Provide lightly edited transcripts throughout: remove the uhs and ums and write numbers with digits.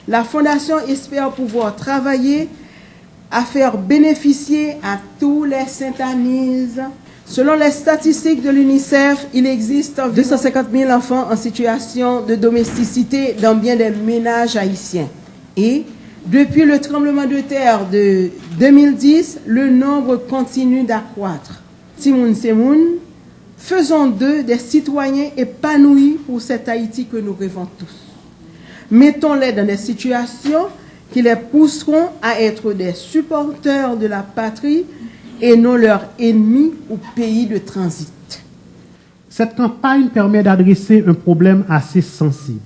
La Fondation espère pouvoir travailler à faire bénéficier à tous les Saint-Anises. Selon les statistiques de l'UNICEF, il existe 250 000 enfants en situation de domesticité dans bien des ménages haïtiens. Et depuis le tremblement de terre de 2010, le nombre continue d'accroître. Timoun Semoun, faisons d'eux des citoyens épanouis pour cet Haïti que nous rêvons tous. Mettons-les dans des situations qui les pousseront à être des supporters de la patrie et non leurs ennemis ou pays de transit. Cette campagne permet d'adresser un problème assez sensible.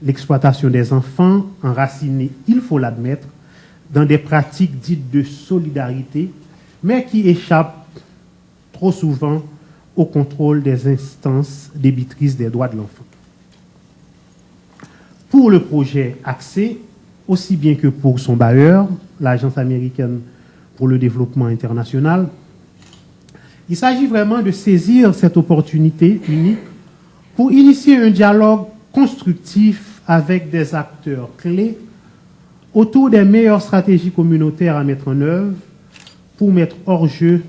L'exploitation des enfants enracinés, il faut l'admettre, dans des pratiques dites de solidarité, mais qui échappent trop souvent au contrôle des instances débitrices des droits de l'enfant. Pour le projet Accès, aussi bien que pour son bailleur, l'Agence américaine pour le développement international, il s'agit vraiment de saisir cette opportunité unique pour initier un dialogue constructif avec des acteurs clés autour des meilleures stratégies communautaires à mettre en œuvre pour mettre hors jeu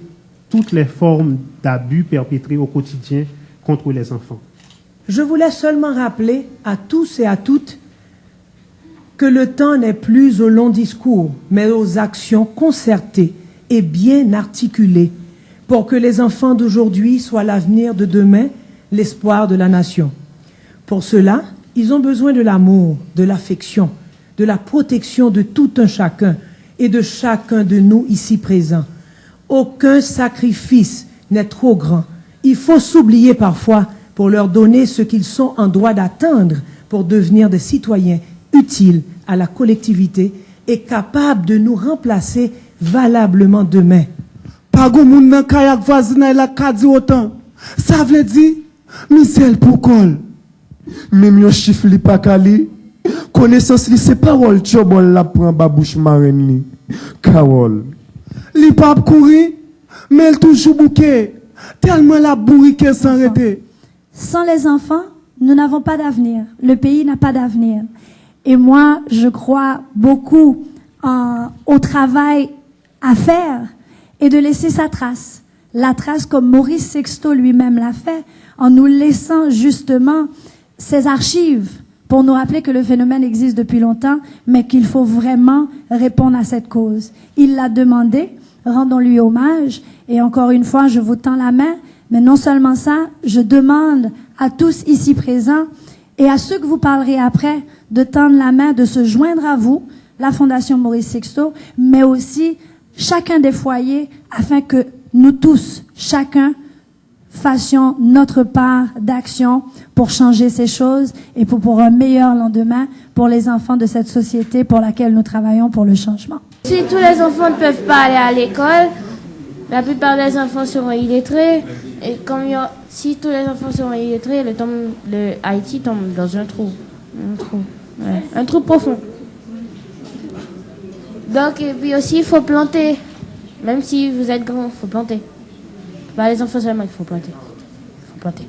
toutes les formes d'abus perpétrés au quotidien contre les enfants. Je voulais seulement rappeler à tous et à toutes que le temps n'est plus aux longs discours, mais aux actions concertées et bien articulées pour que les enfants d'aujourd'hui soient l'avenir de demain, l'espoir de la nation. Pour cela, ils ont besoin de l'amour, de l'affection, de la protection de tout un chacun et de chacun de nous ici présents. Aucun sacrifice n'est trop grand. Il faut s'oublier parfois pour leur donner ce qu'ils sont en droit d'atteindre pour devenir des citoyens utiles à la collectivité et capables de nous remplacer valablement demain. Pas de monde dans kayak voisin la kadi autant. Ça veut dire misel pour col. Même yon chiffre li pas kali. Connaissance li c'est parole tchobol la prend babouche marraine li. Carole. Li pas courir mais elle toujours bouquet. Tellement la bourrique sans arrêter. Sans les enfants, nous n'avons pas d'avenir. Le pays n'a pas d'avenir. Et moi, je crois beaucoup au travail à faire et de laisser sa trace. La trace comme Maurice Sexto lui-même l'a fait, en nous laissant justement ses archives pour nous rappeler que le phénomène existe depuis longtemps, mais qu'il faut vraiment répondre à cette cause. Il l'a demandé, rendons-lui hommage, et encore une fois, je vous tends la main, mais non seulement ça, je demande à tous ici présents et à ceux que vous parlerez après de tendre la main, de se joindre à vous, la Fondation Maurice Sexto, mais aussi chacun des foyers, afin que nous tous, chacun, fassions notre part d'action pour changer ces choses et pour un meilleur lendemain pour les enfants de cette société pour laquelle nous travaillons pour le changement. Si tous les enfants ne peuvent pas aller à l'école, la plupart des enfants seront illettrés. Et si tous les enfants seront illettrés, le Haïti tombe dans un trou. Un trou profond. Donc, et puis aussi, il faut planter. Même si vous êtes grand, il faut planter. Pas les enfants seulement, il faut planter. Il faut planter.